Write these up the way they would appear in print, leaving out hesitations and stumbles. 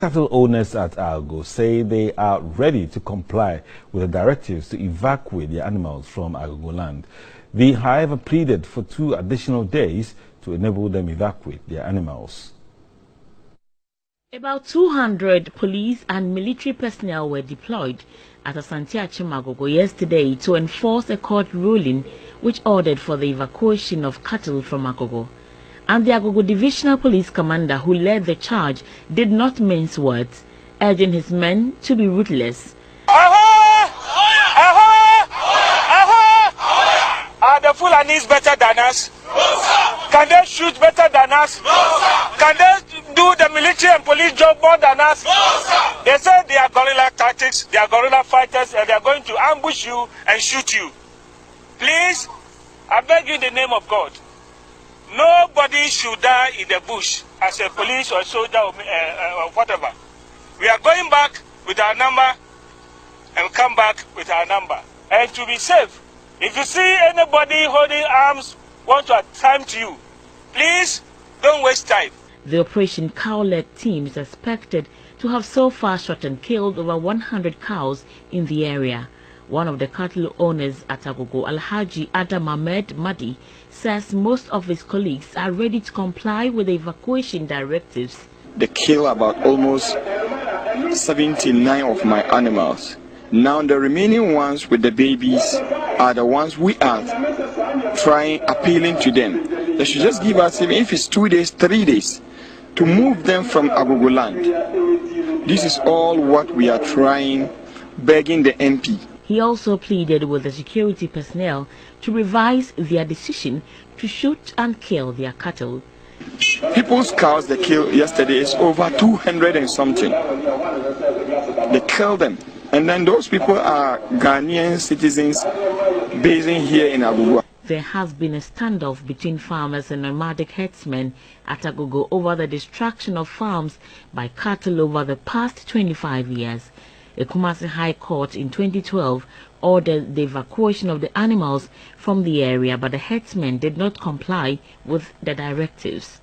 Cattle owners at Ago say they are ready to comply with the directives to evacuate their animals from Agogo land. They, however, pleaded for 2 additional days to enable them evacuate their animals. About 200 police and military personnel were deployed at Asante-Achim Agogo yesterday to enforce a court ruling which ordered for the evacuation of cattle from Agogo. And the Agogo Divisional Police Commander who led the charge did not mince words, urging his men to be ruthless. Are the Fulanis better than us? No, sir. Can they shoot better than us? No, sir. Can they do the military and police job more than us? No, sir. They say they are guerrilla tactics, they are guerrilla fighters, and they are going to ambush you and shoot you. Please, I beg you in the name of God, nobody should die in the bush as a police or soldier or whatever. We are going back with our number and come back with our number. And to be safe, if you see anybody holding arms want to attempt you, please don't waste time. The Operation Cow-led team is expected to have so far shot and killed over 100 cows in the area. One of the cattle owners at Agogo, Alhaji Adam Ahmed Madi, says most of his colleagues are ready to comply with the evacuation directives. They kill about almost 79 of my animals. Now the remaining ones with the babies are the ones we are appealing to them. They should just give us, even if it's 2 days, 3 days, to move them from Agogo land. This is all what we are trying, begging the MP. He also pleaded with the security personnel to revise their decision to shoot and kill their cattle. People's cows they killed yesterday is over 200 and something. They killed them. And then those people are Ghanaian citizens basing here in Agogo. There has been a standoff between farmers and nomadic herdsmen at Agogo over the destruction of farms by cattle over the past 25 years. A Kumasi High Court in 2012 ordered the evacuation of the animals from the area, but the herdsmen did not comply with the directives.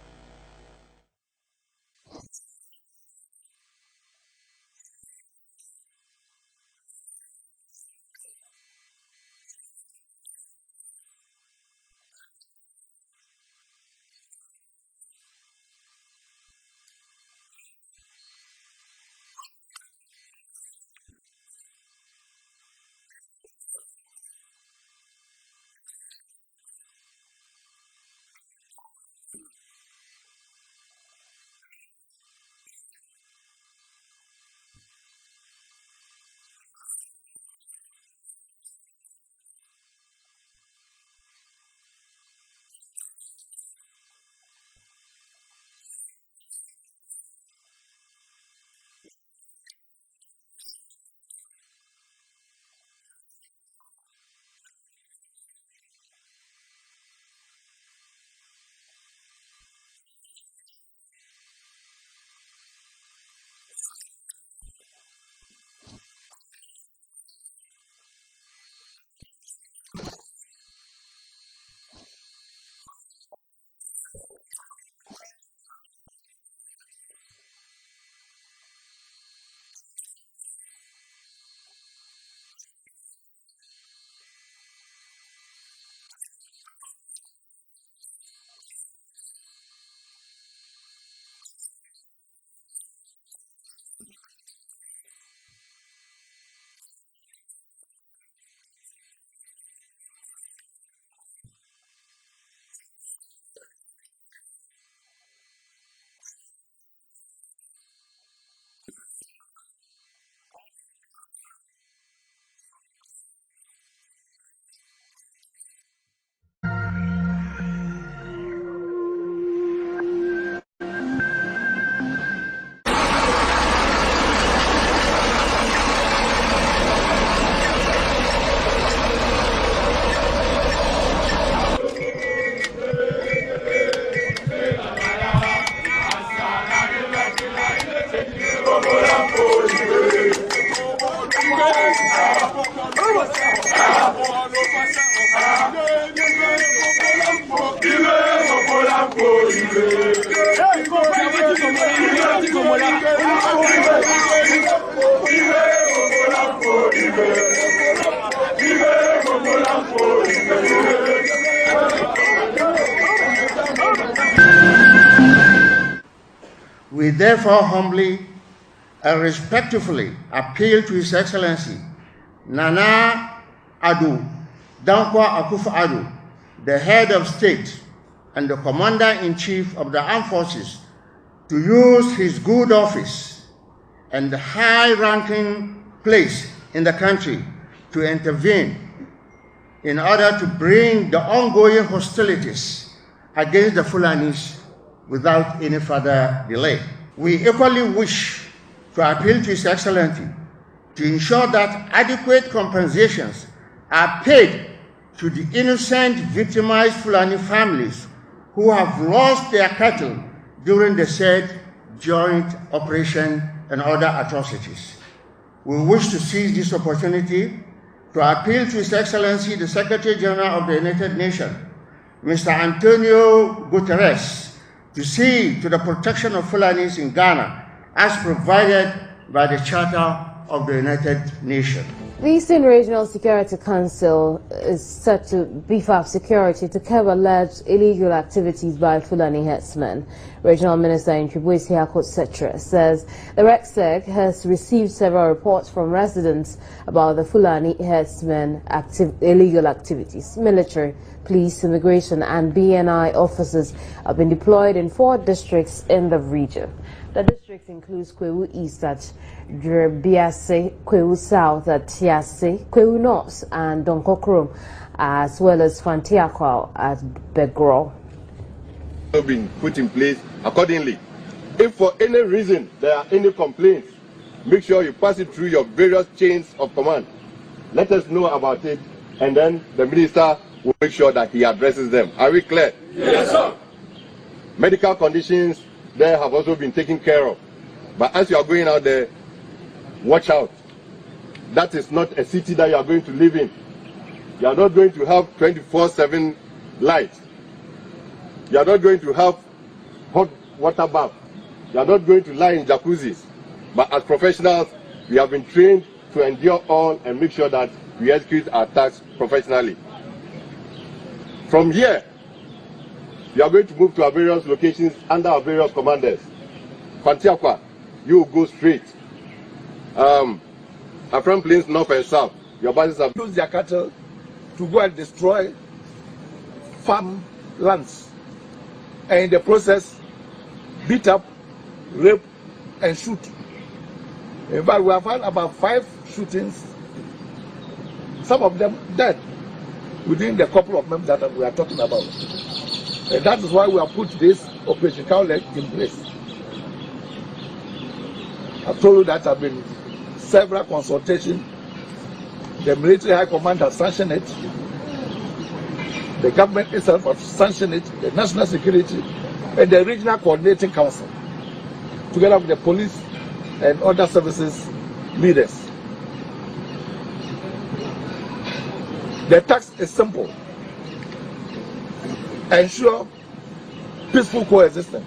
We therefore humbly and respectfully appeal to His Excellency Nana Addo Dankwa Akufo-Addo, the head of state and the Commander-in-Chief of the Armed Forces, to use his good office and the high-ranking place in the country to intervene in order to bring the ongoing hostilities against the Fulanis without any further delay. We equally wish to appeal to His Excellency to ensure that adequate compensations are paid to the innocent victimized Fulani families who have lost their cattle during the said joint operation and other atrocities. We wish to seize this opportunity to appeal to His Excellency the Secretary General of the United Nations, Mr. Antonio Guterres, to see to the protection of Fulanis in Ghana as provided by the Charter of the United Nations. The Eastern Regional Security Council is set to beef up security to curb alleged illegal activities by Fulani herdsmen. Regional Minister in Tribuisi Hakot Setra says the RECSEC has received several reports from residents about the Fulani herdsmen illegal activities. Military, police, immigration and BNI officers have been deployed in 4 districts in the region. The districts include Kwewu East at Biase, Kwewu South at Tiase, Kwewu North and Donkokrom, as well as Fantiakwao at Begro. Have been put in place accordingly. If for any reason there are any complaints, make sure you pass it through your various chains of command. Let us know about it, and then the minister will make sure that he addresses them. Are we clear? Yes, sir. Medical conditions there have also been taken care of. But as you are going out there, watch out. That is not a city that you are going to live in. You are not going to have 24/7 light. You are not going to have hot water bath. You are not going to lie in jacuzzis. But as professionals, we have been trained to endure all and make sure that we execute our tasks professionally. From here, we are going to move to our various locations under our various commanders. Fantiakwa, you will go straight. Afram Plains North and South, your bases have used their cattle to go and destroy farm lands. And in the process, beat up, rape, and shoot. In fact, we have had about 5 shootings, some of them dead, within the couple of months that we are talking about. And that is why we have put this Operation Cowleg in place. I've told you that there have been several consultations. The military high command has sanctioned it. The government itself has sanctioned it, the national security, and the regional coordinating council, together with the police and other services leaders. The task is simple: ensure peaceful coexistence.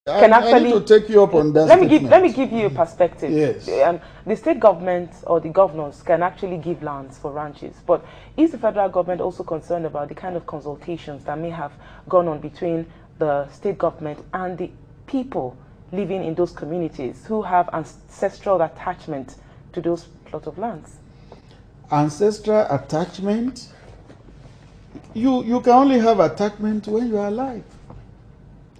Can actually, I need to take you up on that. Let me give you a perspective. Yes. And the state government or the governors can actually give lands for ranches, but is the federal government also concerned about the kind of consultations that may have gone on between the state government and the people living in those communities who have ancestral attachment to those plot of lands? Ancestral attachment? You can only have attachment when you are alive.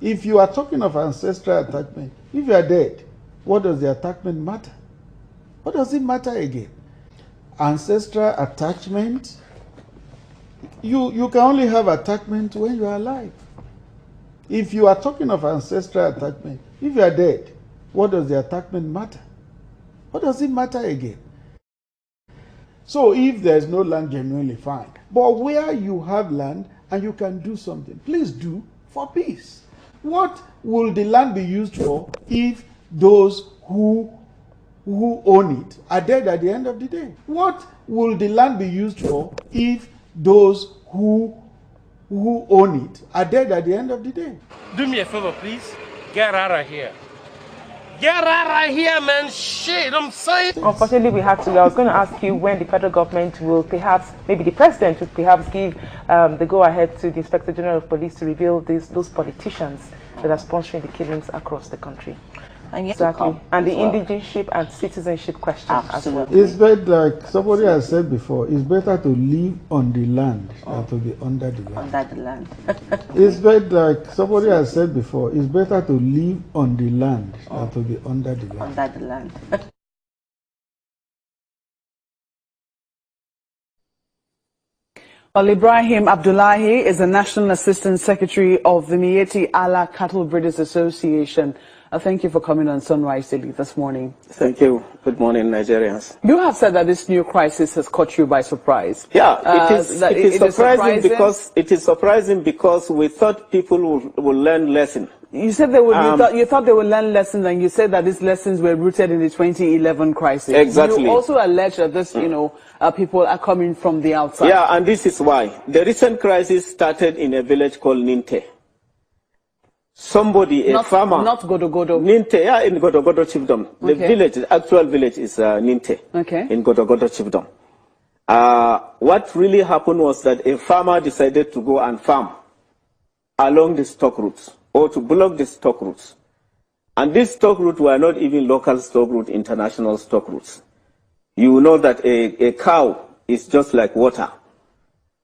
If you are talking of ancestral attachment, if you are dead, what does the attachment matter? What does it matter again? Ancestral attachment, you can only have attachment when you are alive. If you are talking of ancestral attachment, if you are dead, what does the attachment matter? What does it matter again? So if there is no land, genuinely fine. But where you have land and you can do something, please do for peace. What will the land be used for if those who own it are dead at the end of the day? What will the land be used for if those who own it are dead at the end of the day? Do me a favor, please. Get out of here. Get right here, man. Shit, I'm saying. Unfortunately, we have to. I was going to ask you when the federal government will perhaps, maybe the president will perhaps give the go-ahead to the Inspector General of Police to reveal those politicians that are sponsoring the killings across the country. And exactly. And the indigenship and citizenship question as well. It's better, like somebody has said before, it's better to live on the land than to be under the land. Under the land. It's better, like somebody has said before, it's better to live on the land than to be under the land. Under the land. Well, Ibrahim Abdullahi is the National Assistant Secretary of the Miyetti Allah Cattle Breeders Association. Thank you for coming on Sunrise Daily this morning. Thank you. Good morning, Nigerians. You have said that this new crisis has caught you by surprise. Yeah, it is surprising because we thought people would learn lesson. You said you thought they would learn lessons, and you said that these lessons were rooted in the 2011 crisis. Exactly. You also allege that this, people are coming from the outside. Yeah, and this is why. The recent crisis started in a village called Ninte. Somebody, a farmer. Not Godogodo. Ninte, yeah, in Godogodo Chiefdom. The village, the actual village is Ninte. Okay. In Godogodo Chiefdom. What really happened was that a farmer decided to go and farm along the stock routes, or to block the stock routes. And these stock routes were not even local stock routes, international stock routes. You know that a cow is just like water.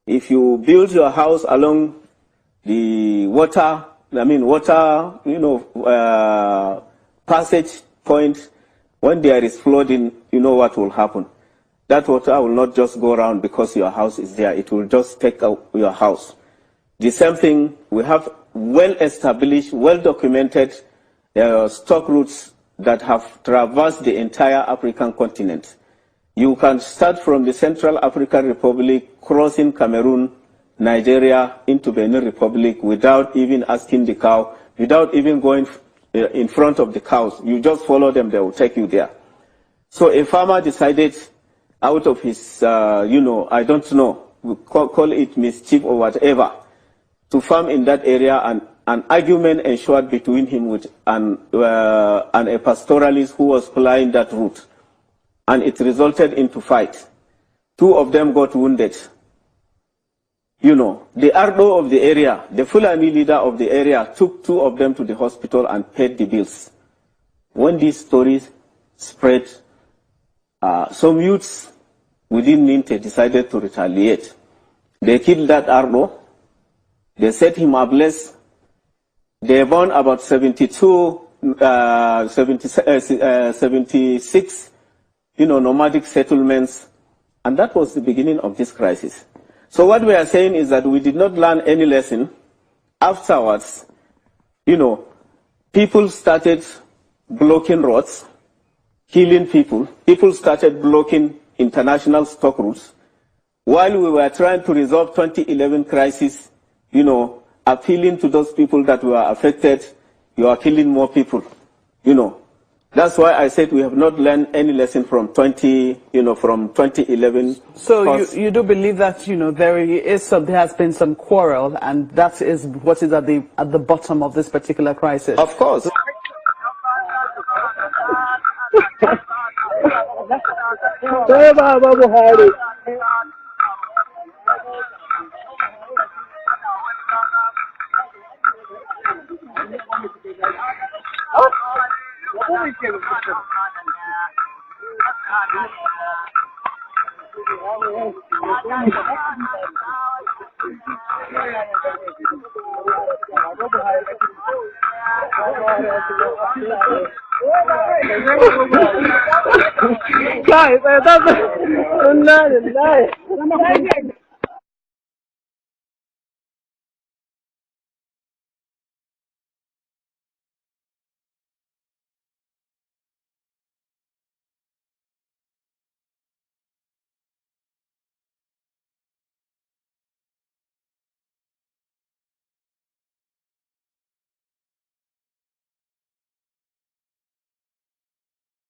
If you build your house along the water, passage point, when there is flooding, you know what will happen. That water will not just go around because your house is there. It will just take out your house. The same thing, we have well-established, well-documented stock routes that have traversed the entire African continent. You can start from the Central African Republic, crossing Cameroon, Nigeria, into Benin Republic without even asking the cow, without even going in front of the cows. You just follow them, they will take you there. So a farmer decided out of his, I don't know, we call it mischief or whatever, to farm in that area, and an argument ensued between him and a pastoralist who was plying that route. And it resulted into fight. Two of them got wounded. The Ardo of the area, the Fulani leader of the area, took two of them to the hospital and paid the bills. When these stories spread, some youths within Ninte decided to retaliate. They killed that Ardo. They set him ablaze. They burned about 76, nomadic settlements. And that was the beginning of this crisis. So what we are saying is that we did not learn any lesson. Afterwards, people started blocking roads, killing people. People started blocking international stock routes. While we were trying to resolve 2011 crisis, appealing to those people that were affected, you are killing more people, That's why I said we have not learned any lesson from 2011. So you do believe that there has been some quarrel, and that is what is at the bottom of this particular crisis. Of course. Guys,